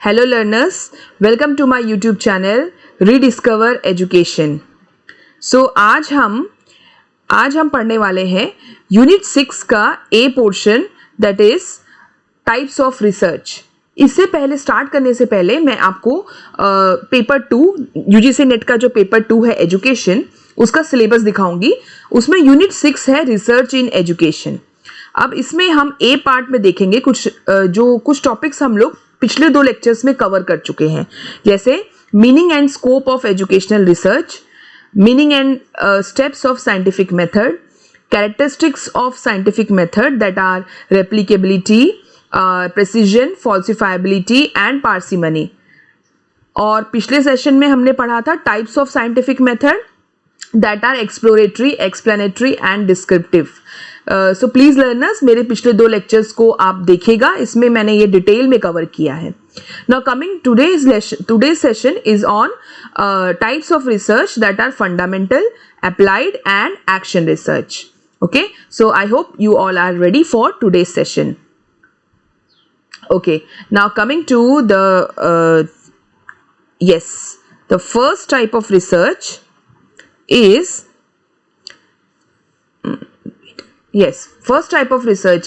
Hello learners, welcome to my YouTube channel Rediscover Education. So आज हम पढ़ने वाले हैं यूनिट 6 का ए portion that is types of research. इससे पहले स्टार्ट करने से पहले मैं आपको पेपर 2 यूजीसी नेट का जो पेपर 2 है एजुकेशन उसका सिलेबस दिखाऊंगी. उसमें यूनिट 6 है रिसर्च इन एजुकेशन. अब इसमें हम ए पार्ट में देखेंगे कुछ टॉपिक्स हम लोग पिछले 2 लेक्चर्स में कवर कर चुके हैं, जैसे meaning and scope of educational research, meaning and steps of scientific method, characteristics of scientific method that are replicability, precision, falsifiability and parsimony. और पिछले सेशन में हमने पढ़ा था types of scientific method that are exploratory, explanatory and descriptive. So please learners मेरे पिछले 2 lectures को आप देखिएगा, इसमें मैंने ये डिटेल में कवर किया है. Now coming today's session is on types of research that are fundamental, applied and action research. Okay, so I hope you all are ready for today's session. Okay, now coming to the first type of research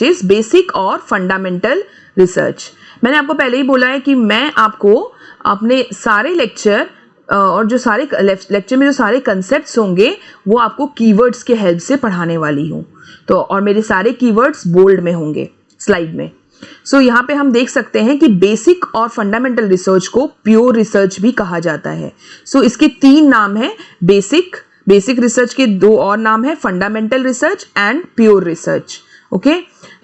is basic or fundamental research. मैंने आपको पहले ही बोला है कि मैं आपको अपने सारे लेक्चर और जो सारे लेक्चर में जो सारे कंसेप्ट्स होंगे वो आपको कीवर्ड्स के हेल्प से पढ़ाने वाली हूँ. तो और मेरे सारे कीवर्ड्स बोल्ड में होंगे स्लाइड में. सो यहाँ पे हम देख सकते हैं कि बेसिक और फंडामेंटल रिसर्च को प्योर रिसर्च भी कहा जाता है. सो इसके 3 नाम हैं. बेसिक रिसर्च के 2 और नाम है, fundamental research and pure research. Okay,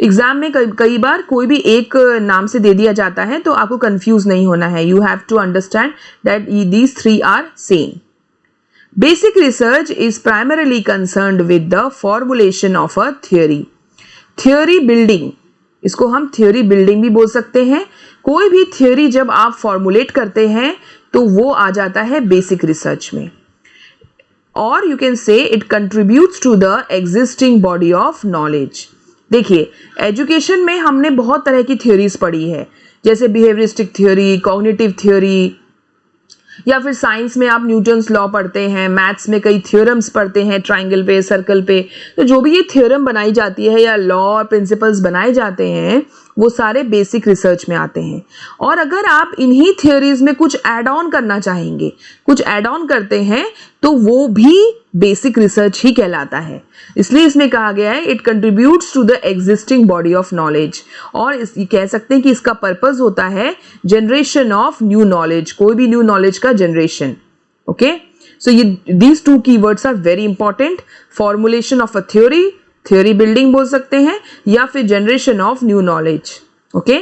exam में कई बार कोई भी एक नाम से दे दिया जाता है तो आपको कंफ्यूज नहीं होना है. You have to understand that these 3 are same. Basic research is primarily concerned with the formulation of a theory building. इसको हम थ्योरी बिल्डिंग भी बोल सकते हैं. कोई भी थ्योरी जब आप फॉर्मुलेट करते हैं तो वो आ जाता है बेसिक रिसर्च में. और you can say it contributes to the existing body of knowledge. देखिए, एजुकेशन में हमने बहुत तरह की थ्योरीज पढ़ी है, जैसे बिहेवियरिस्टिक थ्योरी, कॉग्निटिव थ्योरी, या फिर साइंस में आप न्यूटन्स लॉ पढ़ते हैं, मैथ्स में कई थ्योरम्स पढ़ते हैं ट्राइंगल पे, सर्कल पे. तो जो भी ये थ्योरम बनाई जाती है या लॉ और प्रिंसिपल्स बनाए जाते हैं वो सारे बेसिक रिसर्च में आते हैं. और अगर आप इन्हीं थ्योरीज में कुछ ऐड ऑन करना चाहेंगे, कुछ ऐड ऑन करते हैं तो वो भी बेसिक रिसर्च ही कहलाता है. इसलिए इसमें कहा गया है it contributes to the existing body of knowledge. और कह सकते हैं कि इसका पर्पस होता है जनरेशन ऑफ न्यू नॉलेज, कोई भी न्यू नॉलेज का जनरेशन. ओके, सो ये these 2 keywords are very important. Formulation of a theory building बोल सकते हैं, या फिर generation of new knowledge. Okay,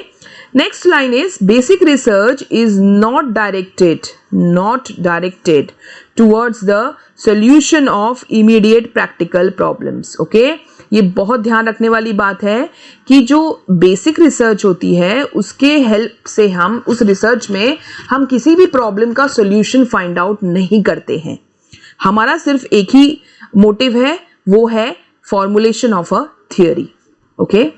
next line is basic research is not directed towards the solution of immediate practical problems. Okay, ये बहुत ध्यान रखने वाली बात है कि जो बेसिक रिसर्च होती है उसके हेल्प से हम उस रिसर्च में हम किसी भी प्रॉब्लम का सॉल्यूशन फाइंड आउट नहीं करते हैं. हमारा सिर्फ एक ही मोटिव है, वो है formulation of a theory. Okay,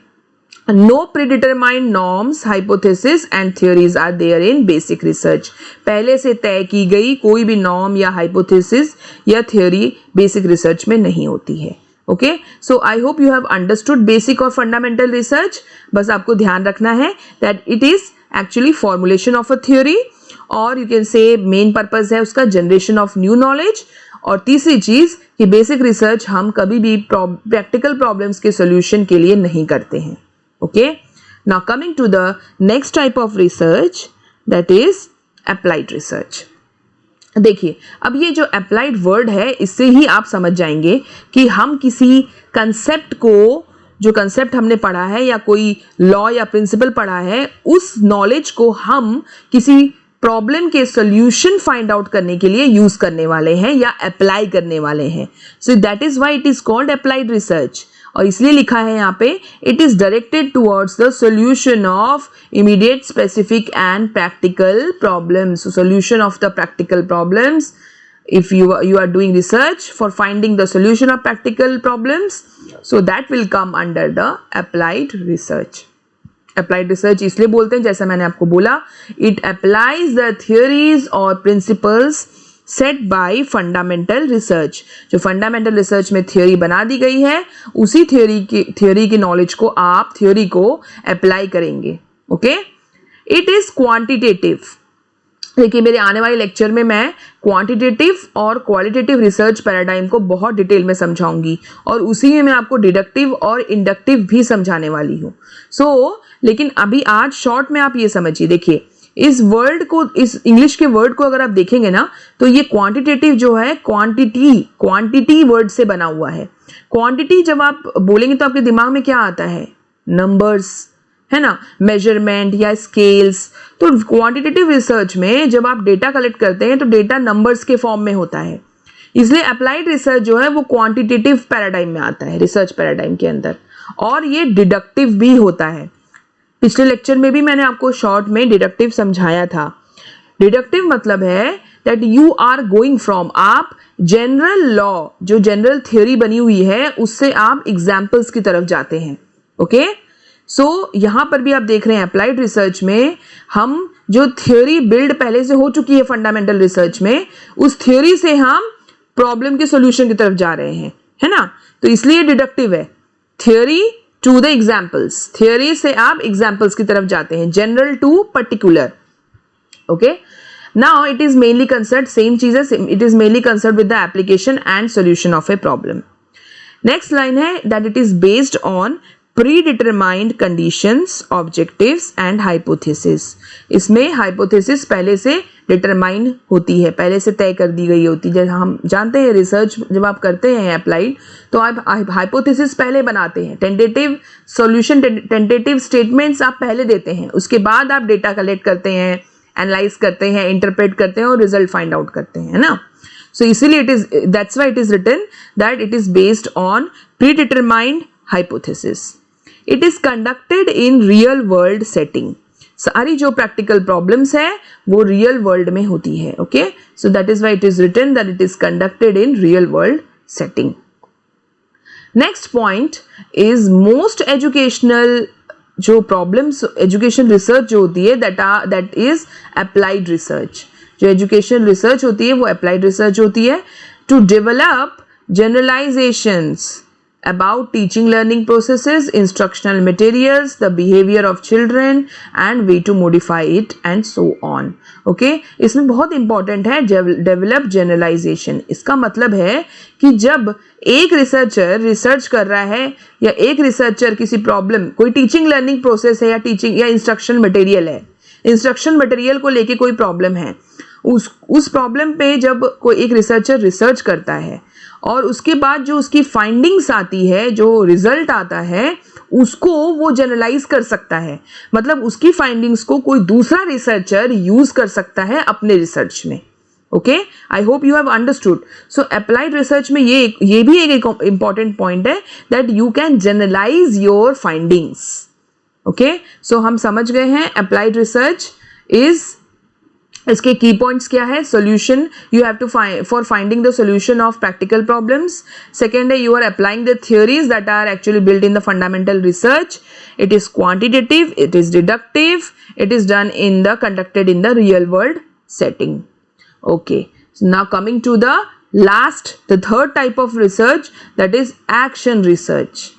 no predetermined norms, hypothesis and theories are there in basic research. पहले से तय की गई कोई भी norm या hypothesis या theory basic research में नहीं होती है. Okay, so I hope you have understood basic और fundamental research. बस आपको ध्यान रखना है that it is actually formulation of a theory, और you can say main purpose है उसका generation of new knowledge. और तीसरी चीज कि बेसिक रिसर्च हम कभी भी प्रैक्टिकल प्रॉब्लम्स के सॉल्यूशन के लिए नहीं करते हैं. Okay, now coming to the next type of research that is applied research. देखिए, अब ये जो अप्लाइड वर्ड है इससे ही आप समझ जाएंगे कि हम किसी कंसेप्ट को, जो कंसेप्ट हमने पढ़ा है या कोई लॉ या प्रिंसिपल पढ़ा है, उस नॉलेज को हम किसी प्रॉब्लम के सॉल्यूशन फाइंड आउट करने के लिए यूज करने वाले हैं या अप्लाई करने वाले हैं. सो that is why it is called applied research. और इसलिए लिखा है यहाँ पे it is directed towards the solution of immediate, specific and practical problems. Solution of the practical problems. if you are doing research for finding the solution of practical problems, so that will come under the applied research. Applied research इसलिए बोलते हैं, जैसा मैंने आपको बोला, it applies the theories और principles set bye fundamental research. जो fundamental research में थ्योरी बना दी गई है, उसी थ्योरी की नॉलेज को आप थ्योरी को अप्लाई करेंगे। Okay, it is quantitative. देखिए मेरे आने वाले लेक्चर में मैं क्वांटिटेटिव और क्वालिटेटिव रिसर्च पैराडाइम को बहुत डिटेल में समझाऊंगी और उसी में मैं आपको डिडक्टिव और इंडक्टिव भी समझाने वाली हूँ। लेकिन अभी आज शॉर्ट में आप ये समझिए, देखिए इस वर्ड को, इस इंग्लिश के वर्ड को अगर आप देखेंगे ना, तो ये क्वांटिटेटिव जो है क्वांटिटी वर्ड से बना हुआ है। क्वांटिटी जब आप बोलेंगे तो आपके दिमाग में क्या आता है? नंबर्स, है ना, मेजरमेंट या स्केल्स। तो क्वांटिटेटिव रिसर्च में जब आप डेटा कलेक्ट करते हैं तो डेटा नंबर्स के फॉर्म में होता है, इसलिए अप्लाइड रिसर्च जो है वो क्वांटिटेटिव पैराडाइम में आता है, रिसर्च पैराडाइम के अंदर, और ये डिडक्टिव भी होता है। पिछले लेक्चर में भी मैंने आपको शॉर्ट में डिडक्टिव समझाया था। डिडक्टिव मतलब है that you are going from, आप जनरल लॉ, जो जनरल थ्योरी बनी हुई है, उससे आप एग्जाम्पल्स की तरफ जाते हैं। ओके, सो यहां पर भी आप देख रहे हैं अप्लाइड रिसर्च में हम जो थ्योरी बिल्ड पहले से हो चुकी है फंडामेंटल रिसर्च में, उस थ्योरी से हम प्रॉब्लम के सॉल्यूशन की तरफ जा रहे हैं, है ना। तो इसलिए डिडक्टिव है, theory to the examples, theory से आप एग्जाम्पल्स की तरफ जाते हैं, general to particular. Okay, now it is mainly concern, same चीज है, it is mainly concern with the application and solution of a problem. Next line है that it is based on predetermined conditions, objectives and hypothesis. इसमें hypothesis पहले से determine होती है, पहले से तय कर दी गई होती है। जैसे हम जानते हैं रिसर्च जब आप करते हैं अप्लाइड, तो आप हाइपोथेसिस पहले बनाते हैं, टेंटेटिव सॉल्यूशन, टेंटेटिव स्टेटमेंट्स आप पहले देते हैं, उसके बाद आप डेटा कलेक्ट करते हैं, एनालाइज करते हैं, इंटरप्रेट करते हैं और रिजल्ट फाइंड आउट करते हैं, है ना। सो इसीलिए it is, that's why it is written that it is based on predetermined hypothesis. It is conducted in real world setting. सारी जो प्रैक्टिकल प्रॉब्लम्स है वो रियल वर्ल्ड में होती है। Okay, so that is why it is written that it is conducted in real world setting. Next point is most educational जो problems, education research जो होती है दैट इज अप्लाइड रिसर्च। जो एजुकेशन रिसर्च होती है वो अप्लाइड रिसर्च होती है। To develop generalisations about teaching learning processes, instructional materials, the behavior of children and way to modify it and so on. Okay, इसमें बहुत important है develop generalization। इसका मतलब है कि जब एक रिसर्चर रिसर्च कर रहा है या एक रिसर्चर किसी प्रॉब्लम, कोई टीचिंग लर्निंग प्रोसेस है या टीचिंग या इंस्ट्रक्शन मटेरियल है, इंस्ट्रक्शन मटेरियल को लेके कोई प्रॉब्लम है, उस प्रॉब्लम पे जब कोई एक रिसर्चर रिसर्च करता है और उसके बाद जो उसकी फाइंडिंग्स आती है, जो रिजल्ट आता है, उसको वो जनरलाइज कर सकता है। मतलब उसकी फाइंडिंग्स को कोई दूसरा रिसर्चर यूज कर सकता है अपने रिसर्च में। Okay, I hope you have understood. So applied research में ये भी एक इंपॉर्टेंट पॉइंट है that you can generalise your findings. Okay, so हम समझ गए हैं अप्लाइड रिसर्च इज, इसके की पॉइंट्स क्या है? Solution, you have to for finding the solution of practical problems. Second है you are applying the theories that are actually built in the fundamental research. It is quantitative, it is deductive, it is done in the conducted in the real world setting. Okay, now coming to the last, the third type of research that is action research.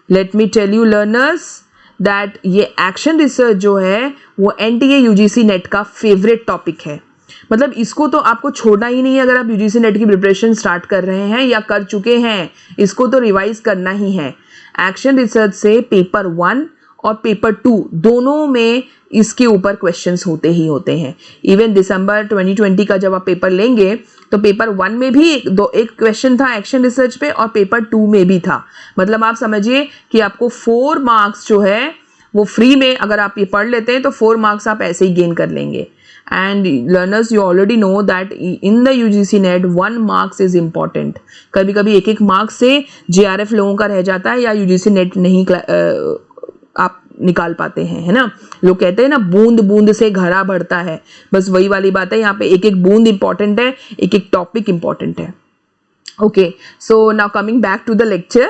Let me tell you learners that ये action research जो है वो NTA UGC net का favourite topic है। मतलब इसको तो आपको छोड़ना ही नहीं है। अगर आप UGC नेट की प्रिपरेशन स्टार्ट कर रहे हैं या कर चुके हैं, इसको तो रिवाइज करना ही है। एक्शन रिसर्च से पेपर 1 और पेपर 2 दोनों में इसके ऊपर क्वेश्चंस होते ही होते हैं। इवन दिसंबर 2020 का जब आप पेपर लेंगे तो पेपर 1 में भी एक क्वेश्चन था एक्शन रिसर्च पे और पेपर 2 में भी था। मतलब आप समझिए कि आपको 4 मार्क्स जो है वो फ्री में, अगर आप ये पढ़ लेते हैं तो 4 मार्क्स आप ऐसे ही गेन कर लेंगे। And learners you already know that in the UGC net 1 marks is important. कभी कभी एक मार्क्स से JRF लोगों का रह जाता है या UGC नेट नहीं आप निकाल पाते हैं, है ना। लोग कहते हैं ना बूंद बूंद से घड़ा भरता है, बस वही वाली बात है। यहाँ पे एक बूंद इंपॉर्टेंट है, एक टॉपिक इंपॉर्टेंट है। Okay, so now coming back to the lecture,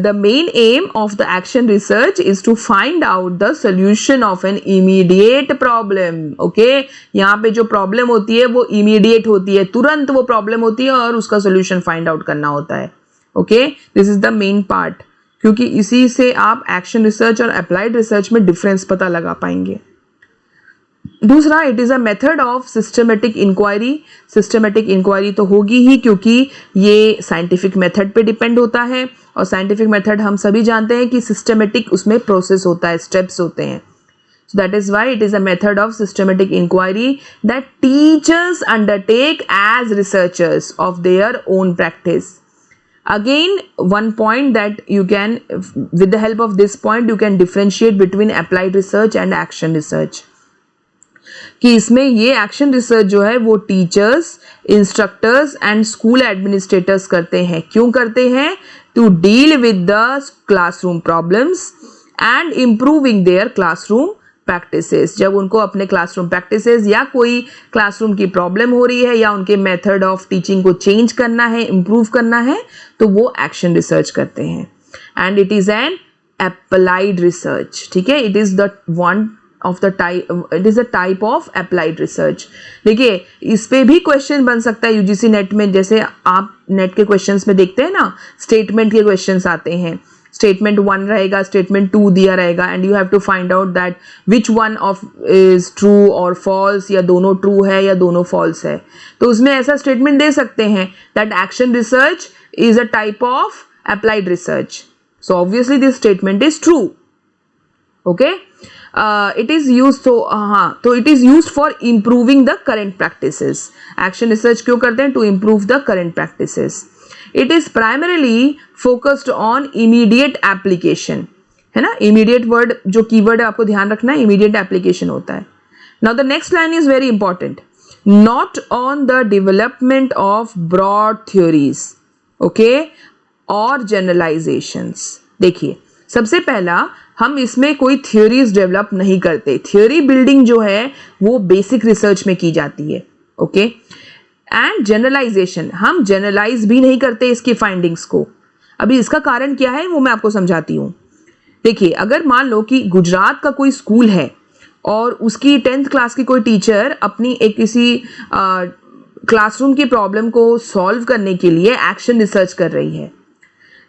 the main aim of the action research is to find out the solution of an immediate problem. Okay, यहाँ पे जो problem होती है वो immediate होती है, तुरंत वो problem होती है और उसका solution find out करना होता है. Okay, this is the main part, क्योंकि इसी से आप action research और applied research में difference पता लगा पाएंगे. दूसरा, it is a method of systematic inquiry. Systematic inquiry तो होगी ही क्योंकि ये साइंटिफिक मेथड पे डिपेंड होता है, और साइंटिफिक मेथड हम सभी जानते हैं कि सिस्टमेटिक उसमें प्रोसेस होता है, स्टेप्स होते हैं. So that is why it is a method of systematic inquiry that teachers undertake as researchers of their own practice. Again, one point that you can, with the help of this point, you can differentiate between applied research and action research. कि इसमें ये action research जो है वो teachers, instructors and school administrators करते हैं. क्यों करते हैं? To deal with the classroom problems and improving their classroom practices. जब उनको अपने क्लासरूम प्रैक्टिसेस या कोई क्लासरूम की प्रॉब्लम हो रही है या उनके मेथड ऑफ टीचिंग को चेंज करना है, इम्प्रूव करना है, तो वो एक्शन रिसर्च करते हैं. And it is an applied research. ठीक है, it is the one of the type, it is a type of applied research. देखिए, इस पे भी क्वेश्चन बन सकता है यूजीसी नेट में. जैसे आप नेट के क्वेश्चंस में देखते हैं ना, स्टेटमेंट के क्वेश्चंस आते हैं. स्टेटमेंट 1 रहेगा, स्टेटमेंट 2 दिया रहेगा, and you have to find out that which one of is true और फॉल्स, या दोनों ट्रू है या दोनों फॉल्स है. तो उसमें ऐसा स्टेटमेंट दे सकते हैं that action research is a type of applied research. So obviously this statement is true. Okay, it is used, तो it is used for improving the current practices. Action research क्यों करते हैं? To improve the current practices. It is primarily focused on immediate application. है ना, immediate word जो keyword है आपको ध्यान रखना है, immediate application होता है. Now the next line is very important. Not on the development of broad theories, okay, or generalizations. देखिए, सबसे पहला, हम इसमें कोई थ्योरीज डेवलप नहीं करते. थ्योरी बिल्डिंग जो है वो बेसिक रिसर्च में की जाती है. ओके, एंड जनरलाइजेशन, हम जनरलाइज भी नहीं करते इसकी फाइंडिंग्स को. अभी इसका कारण क्या है वो मैं आपको समझाती हूँ. देखिए, अगर मान लो कि गुजरात का कोई स्कूल है और उसकी 10th क्लास की कोई टीचर अपनी एक किसी क्लासरूम की प्रॉब्लम को सॉल्व करने के लिए एक्शन रिसर्च कर रही है,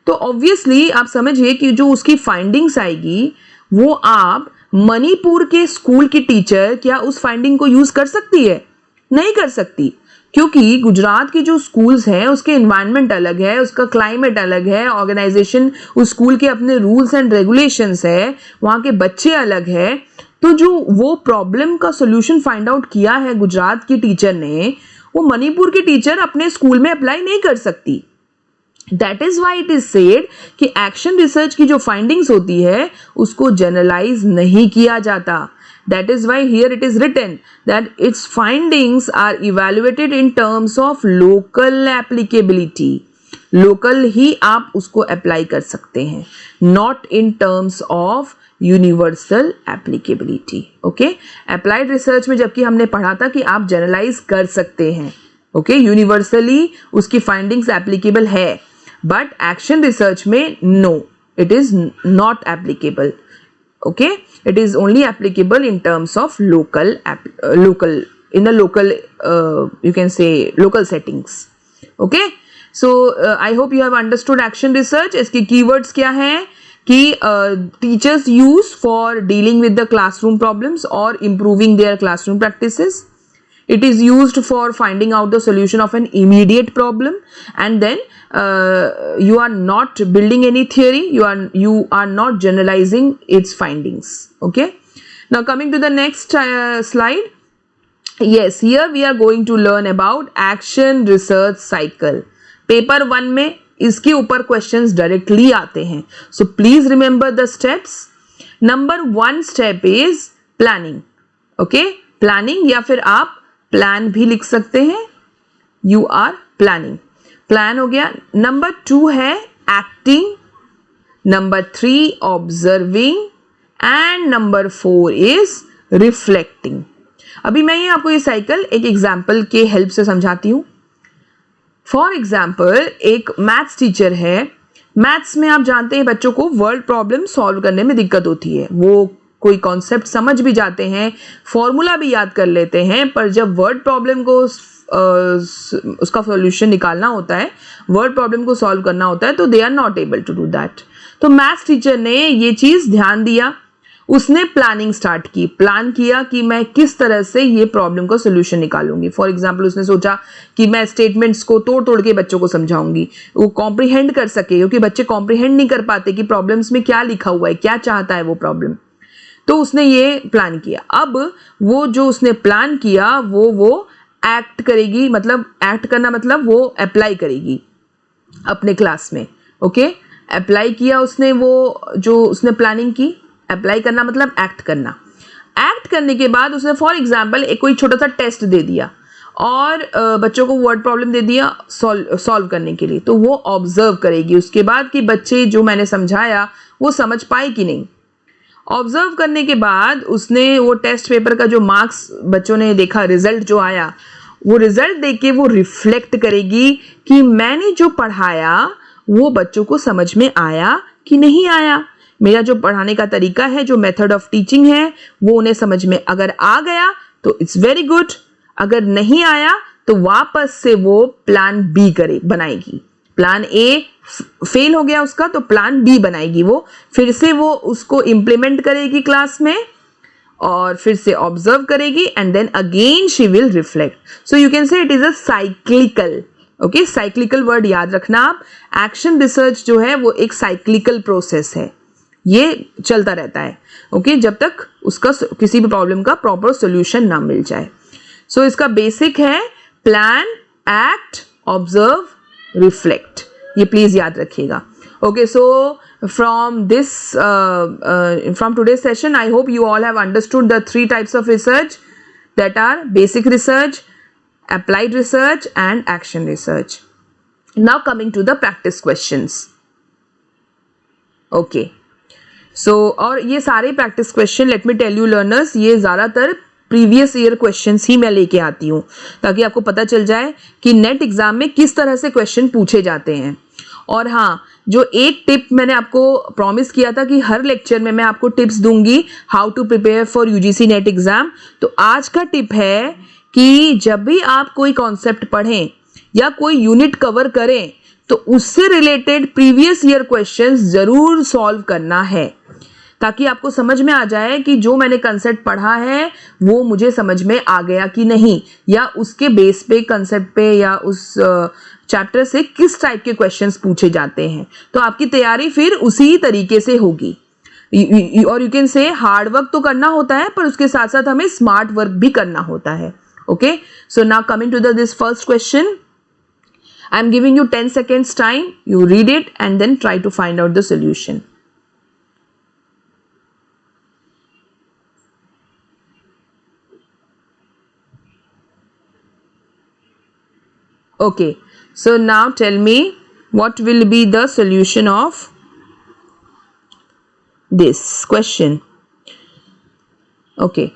तो ऑब्वियसली आप समझिए कि जो उसकी फाइंडिंग्स आएगी वो आप मणिपुर के स्कूल की टीचर क्या उस फाइंडिंग को यूज कर सकती है? नहीं कर सकती, क्योंकि गुजरात की जो स्कूल्स हैं उसके एनवायरनमेंट अलग है, उसका क्लाइमेट अलग है, ऑर्गेनाइजेशन, उस स्कूल के अपने रूल्स एंड रेगुलेशंस है, वहाँ के बच्चे अलग है. तो जो वो प्रॉब्लम का सोल्यूशन फाइंड आउट किया है गुजरात की टीचर ने, वो मणिपुर की टीचर अपने स्कूल में अप्लाई नहीं कर सकती. That is why it is said कि एक्शन रिसर्च की जो फाइंडिंग्स होती है उसको जनरलाइज नहीं किया जाता. That is why here it is written that its findings are evaluated in terms of local applicability. Local ही आप उसको अप्लाई कर सकते हैं, not in terms of universal applicability. Okay, applied research में जबकि हमने पढ़ा था कि आप जनरलाइज कर सकते हैं, ओके, यूनिवर्सली उसकी फाइंडिंग्स एप्लीकेबल है, but action research में no, it is not applicable. Okay, it is only applicable in terms of local in the local you can say local settings. Okay, so I hope you have understood action research. इसकी keywords क्या हैं कि teachers use for dealing with the classroom problems or improving their classroom practices. It is used for finding out the solution of an immediate problem, and then you are not building any theory, you are not generalizing its findings. Okay, now coming to the next slide. Yes, here we are going to learn about action research cycle. Paper 1 में इसके ऊपर questions directly आते हैं, so please remember the steps. Number 1 step is planning. Okay, planning, या फिर आप plan भी लिख सकते हैं, यू आर प्लानिंग. प्लान हो गया. नंबर 2 है acting, number 3 observing, and number 4 is reflecting. अभी मैं ये आपको ये साइकिल एक एग्जाम्पल के हेल्प से समझाती हूँ. फॉर एग्जाम्पल एक मैथ्स टीचर है, मैथ्स में आप जानते हैं बच्चों को वर्ड प्रॉब्लम सॉल्व करने में दिक्कत होती है, वो कोई कॉन्सेप्ट समझ भी जाते हैं, फॉर्मूला भी याद कर लेते हैं, पर जब वर्ड प्रॉब्लम को उसका सॉल्यूशन निकालना होता है, वर्ड प्रॉब्लम को सॉल्व करना होता है, तो they are not able to do that. तो मैथ्स टीचर ने ये चीज़ ध्यान दिया, उसने प्लानिंग स्टार्ट की, प्लान किया कि मैं किस तरह से ये प्रॉब्लम का सोल्यूशन निकालूंगी। फॉर एग्जांपल उसने सोचा कि मैं स्टेटमेंट्स को तोड़ तोड़ के बच्चों को समझाऊंगी, वो कॉम्प्रिहेंड कर सके, क्योंकि बच्चे कॉम्प्रिहेंड नहीं कर पाते कि प्रॉब्लम्स में क्या लिखा हुआ है, क्या चाहता है वो प्रॉब्लम। तो उसने ये प्लान किया। अब वो जो उसने प्लान किया वो एक्ट करेगी, मतलब एक्ट करना मतलब वो अप्लाई करेगी अपने क्लास में। ओके, अप्लाई किया उसने, वो जो उसने प्लानिंग की, अप्लाई करना मतलब एक्ट करना। एक्ट करने के बाद उसने फॉर एग्जाम्पल एक कोई छोटा सा टेस्ट दे दिया और बच्चों को वर्ड प्रॉब्लम दे दिया सॉल्व करने के लिए। तो वो ऑब्जर्व करेगी उसके बाद कि बच्चे जो मैंने समझाया वो समझ पाए कि नहीं। ऑब्जर्व करने के बाद उसने वो टेस्ट पेपर का जो मार्क्स बच्चों ने देखा, रिजल्ट जो आया, वो रिजल्ट देख के वो रिफ्लेक्ट करेगी कि मैंने जो पढ़ाया वो बच्चों को समझ में आया कि नहीं आया, मेरा जो पढ़ाने का तरीका है, जो मेथड ऑफ टीचिंग है, वो उन्हें समझ में अगर आ गया तो इट्स वेरी गुड, अगर नहीं आया तो वापस से वो प्लान बी बनाएगी। प्लान ए फेल हो गया उसका, तो प्लान बी बनाएगी, वो फिर से वो उसको इम्प्लीमेंट करेगी क्लास में और फिर से ऑब्जर्व करेगी and then again she will reflect. So you can say it is a cyclical, okay, cyclical word याद रखना आप। एक्शन रिसर्च जो है वो एक साइक्लिकल प्रोसेस है, ये चलता रहता है, ओके, जब तक उसका किसी भी प्रॉब्लम का प्रॉपर सॉल्यूशन ना मिल जाए। सो इसका बेसिक है प्लान, एक्ट, ऑब्जर्व, रिफ्लेक्ट, ये प्लीज याद रखिएगा। Okay, so from today's session, I hope you all have understood the 3 types of research, that are basic research, applied research and action research. Now coming to the practice questions. Okay, so और ये सारे practice question, let me tell you learners, ये ज़्यादातर previous year questions ही मैं लेके आती हूँ ताकि आपको पता चल जाए कि नेट एग्जाम में किस तरह से क्वेश्चन पूछे जाते हैं। और हाँ, जो एक टिप मैंने आपको प्रॉमिस किया था कि हर लेक्चर में मैं आपको टिप्स दूंगी how to prepare for UGC NET exam, तो आज का टिप है कि जब भी आप कोई कॉन्सेप्ट पढ़ें या कोई यूनिट कवर करें तो उससे रिलेटेड प्रीवियस ईयर क्वेश्चंस जरूर सॉल्व करना है, ताकि आपको समझ में आ जाए कि जो मैंने कंसेप्ट पढ़ा है वो मुझे समझ में आ गया कि नहीं, या उसके बेस पे, कंसेप्ट पे, या उस चैप्टर से किस टाइप के क्वेश्चंस पूछे जाते हैं। तो आपकी तैयारी फिर उसी तरीके से होगी। और यू कैन से हार्ड वर्क तो करना होता है, पर उसके साथ साथ हमें स्मार्ट वर्क भी करना होता है। Okay, so now coming to this first question, I am giving you 10 seconds time, you read it and then try to find out the solution. Okay, so now tell me what will be the solution of this question. Okay,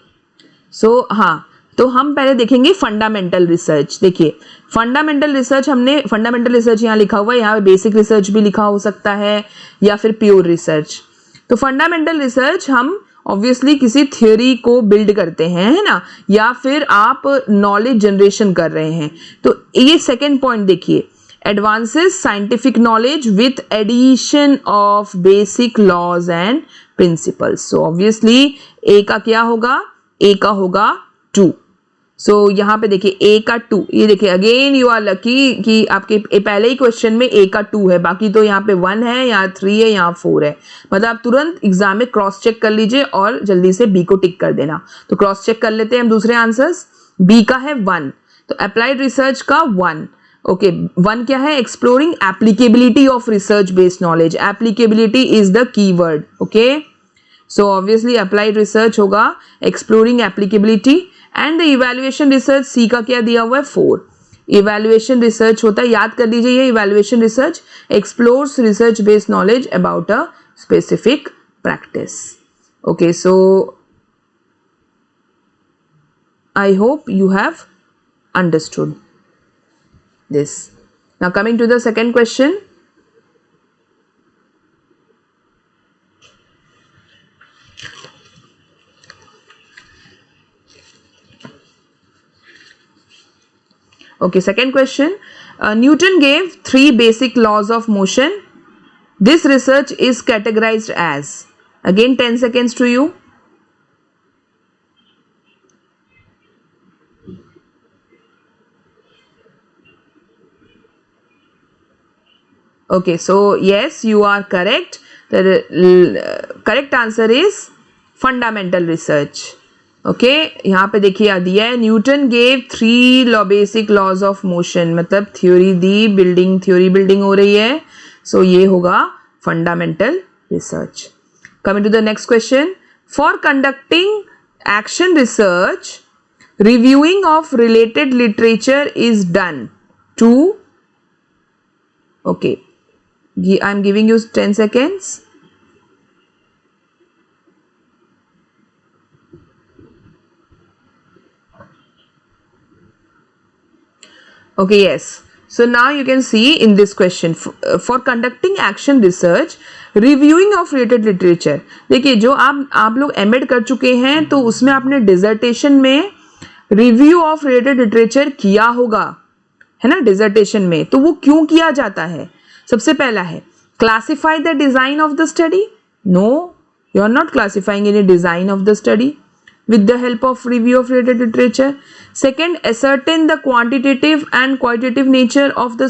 so हाँ, तो हम पहले देखेंगे fundamental research. देखिए, fundamental research, हमने fundamental research यहाँ लिखा हुआ है, यहाँ पे बेसिक रिसर्च भी लिखा हो सकता है या फिर प्योर रिसर्च। तो फंडामेंटल रिसर्च हम ऑब्वियसली किसी थ्योरी को बिल्ड करते हैं, है ना, या फिर आप नॉलेज जनरेशन कर रहे हैं। तो ये सेकेंड पॉइंट देखिए, advances scientific knowledge with addition of basic laws and principles. So obviously A का क्या होगा, ए का होगा 2। सो यहाँ पे देखिए ए का 2, ये देखिए अगेन यू आर लकी कि आपके पहले ही क्वेश्चन में ए का 2 है, बाकी तो यहाँ पे 1 है, यहाँ 3 है, यहाँ 4 है। मतलब आप तुरंत एग्जाम में क्रॉस चेक कर लीजिए और जल्दी से बी को टिक कर देना। तो क्रॉस चेक कर लेते हैं हम दूसरे आंसर्स। बी का है 1, तो अप्लाइड रिसर्च का 1। ओके, 1 क्या है, exploring applicability of research based knowledge. Applicability is the key word. Okay, so obviously applied research होगा exploring applicability. And the evaluation research, C का क्या दिया हुआ है, 4। इवैल्यूएशन रिसर्च होता है, याद कर लीजिए, ये evaluation research explores research based knowledge about a specific practice. Okay, so I hope you have understood this. Now coming to the second question. Okay, second question. Newton gave 3 basic laws of motion. This research is categorized as. Again 10 seconds to you. Okay, so yes, you are correct. The correct answer is fundamental research. Okay यहाँ पे देखिए दिया है Newton gave 3 basic laws of motion, मतलब theory दी, building हो रही है, सो ये होगा fundamental research. Coming to the next question. For conducting action research reviewing of related literature is done to. Okay, I am giving you 10 seconds. Okay, yes. So now you can see in this question, for conducting action research, reviewing of related literature. देखिए जो आप लोग MEd कर चुके हैं तो उसमें आपने डिसर्टेशन में रिव्यू ऑफ रिलेटेड लिटरेचर किया होगा, है ना, डिसर्टेशन में. तो वो क्यों किया जाता है? सबसे पहला है classify the design of the study. No, you are not classifying any design of the study with the help of review of related literature. Second, ascertain the quantitative and qualitative nature of the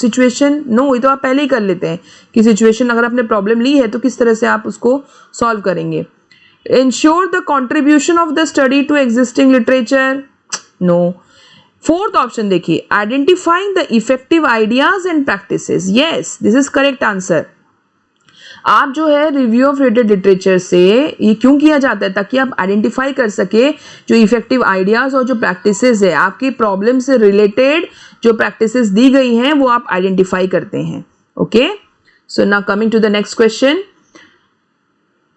situation. No, ये तो आप पहले ही कर लेते हैं कि situation अगर आपने प्रॉब्लम ली है तो किस तरह से आप उसको सॉल्व करेंगे. Ensure the contribution of the study to existing literature. No. Fourth option देखिए, identifying the effective ideas and practices. Yes, this is correct answer. आप जो है रिव्यू ऑफ रिलेटेड लिटरेचर से ये क्यों किया जाता है? ताकि आप आइडेंटिफाई कर सके जो इफेक्टिव आइडियाज और जो प्रैक्टिसेस है, आपकी प्रॉब्लम से रिलेटेड जो प्रैक्टिसेस दी गई हैं वो आप आइडेंटिफाई करते हैं. Okay, so now coming to the next question.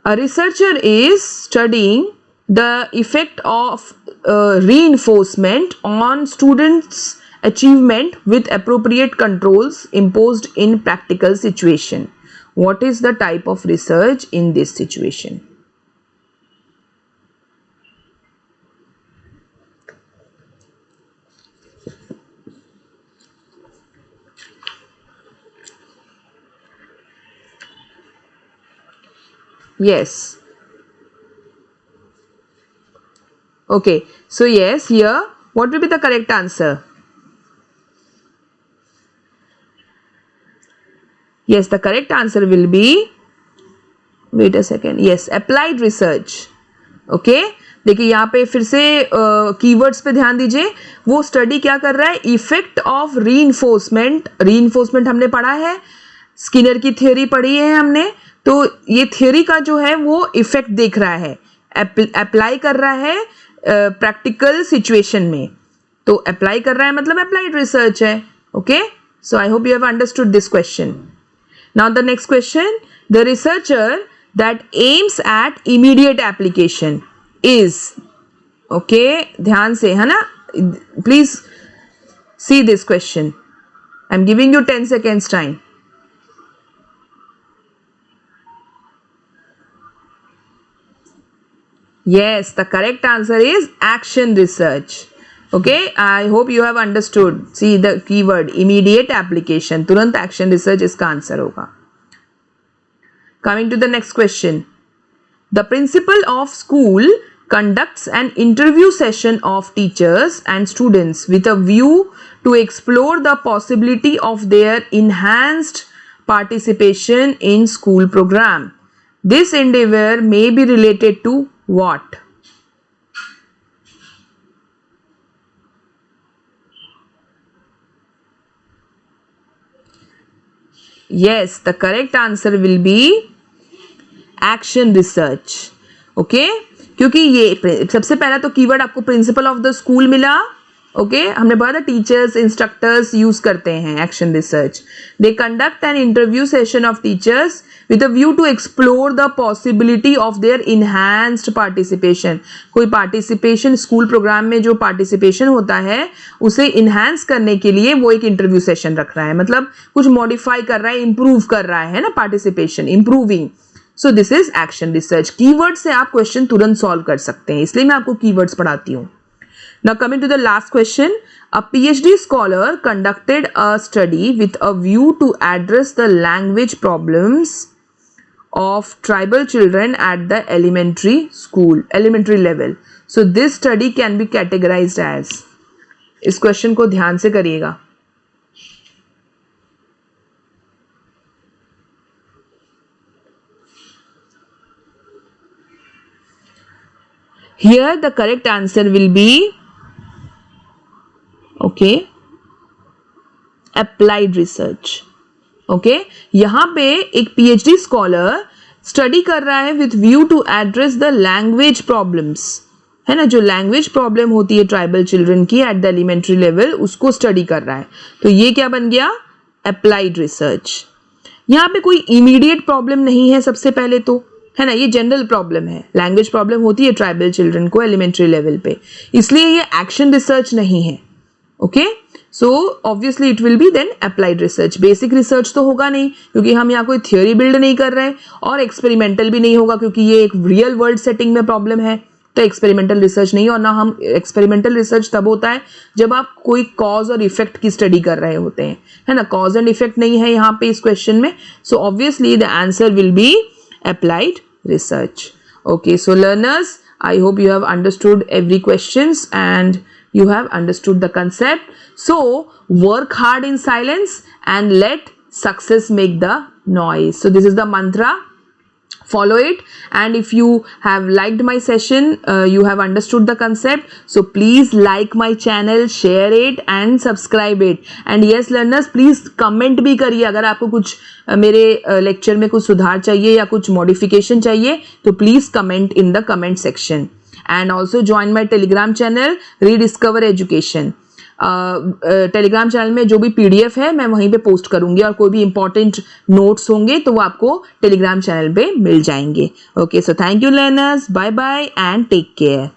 A researcher is studying the effect of reinforcement on students achievement with appropriate controls imposed in practical situation. What is the type of research in this situation? Yes. Okay, so yes, here what will be the correct answer? Yes, the correct answer will be, wait a second, yes, applied research. Okay, देखिए यहाँ पे फिर से keywords पे ध्यान दीजिए. वो study क्या कर रहा है? इफेक्ट ऑफ रीइंफोर्समेंट हमने पढ़ा है, स्किनर की थ्योरी पढ़ी है हमने, तो ये थ्योरी का जो है वो इफेक्ट देख रहा है, अप्लाई कर रहा है प्रैक्टिकल सिचुएशन में. तो अप्लाई कर रहा है मतलब अप्लाइड रिसर्च है. Okay, so I hope you have understood this question. Now the next question, the researcher that aims at immediate application is, okay, ध्यान से, है ना, please see this question. I'm giving you 10 seconds time. Yes, the correct answer is action research. Okay, I hope you have understood. See the keyword immediate application, तुरंत action research इसका answer होगा. Coming to the next question. The principal of school conducts an interview session of teachers and students with a view to explore the possibility of their enhanced participation in school program. This endeavor may be related to what? Yes, the correct answer will be action research. Okay, क्योंकि ये सबसे पहला तो keyword आपको principle of the school मिला, okay हमने पढ़ा था टीचर्स इंस्ट्रक्टर्स यूज करते हैं action research. They conduct an interview session of teachers with a view to explore the possibility of their enhanced participation. कोई participation स्कूल प्रोग्राम में जो participation होता है उसे enhance करने के लिए वो एक इंटरव्यू सेशन रख रहा है, मतलब कुछ modify कर रहा है, improve कर रहा है ना, participation improving. So this is action research. Keyword से आप क्वेश्चन तुरंत सॉल्व कर सकते हैं, इसलिए मैं आपको कीवर्ड्स पढ़ाती हूँ. Now coming to the last question, a PhD scholar conducted a study with a view to address the language problems of tribal children at the elementary level. So this study can be categorized as, इस question को ध्यान से करिएगा. Here the correct answer will be applied research. Okay यहाँ पे एक PhD scholar study कर रहा है with view to address the language problems, है ना, जो लैंग्वेज प्रॉब्लम होती है ट्राइबल चिल्ड्रन की एट द एलिमेंट्री लेवल, उसको स्टडी कर रहा है. तो ये क्या बन गया, अप्लाइड रिसर्च. यहाँ पे कोई इमीडिएट प्रॉब्लम नहीं है सबसे पहले तो, है ना, ये जनरल प्रॉब्लम है, लैंग्वेज प्रॉब्लम होती है ट्राइबल चिल्ड्रन को एलिमेंट्री लेवल पे, इसलिए ये एक्शन रिसर्च नहीं है. Okay so obviously it will be then applied research. Basic research तो होगा नहीं क्योंकि हम यहाँ कोई थ्योरी बिल्ड नहीं कर रहे हैं, और एक्सपेरिमेंटल भी नहीं होगा क्योंकि ये एक रियल वर्ल्ड सेटिंग में प्रॉब्लम है, तो एक्सपेरिमेंटल रिसर्च नहीं. और ना हम एक्सपेरिमेंटल रिसर्च तब होता है जब आप कोई कॉज और इफेक्ट की स्टडी कर रहे होते हैं, है ना, कॉज एंड इफेक्ट नहीं है यहाँ पे इस क्वेश्चन में. So obviously the answer will be applied research. Okay, so learners, I hope you have understood every questions and you have understood the concept. So work hard in silence and let success make the noise. So this is the mantra. Follow it, and if you have liked my session, you have understood the concept, so please like my channel, share it and subscribe it. And yes learners, please comment भी करिए अगर आपको कुछ मेरे lecture में कुछ सुधार चाहिए या कुछ modification चाहिए तो please comment in the comment section. And also join my telegram channel Rediscover Education. Telegram channel में जो भी पीडीएफ है मैं वहीं पे पोस्ट करूंगी, और कोई भी इंपॉर्टेंट नोट्स होंगे तो वो आपको टेलीग्राम चैनल पे मिल जाएंगे. Okay, so thank you learners, bye bye and take care.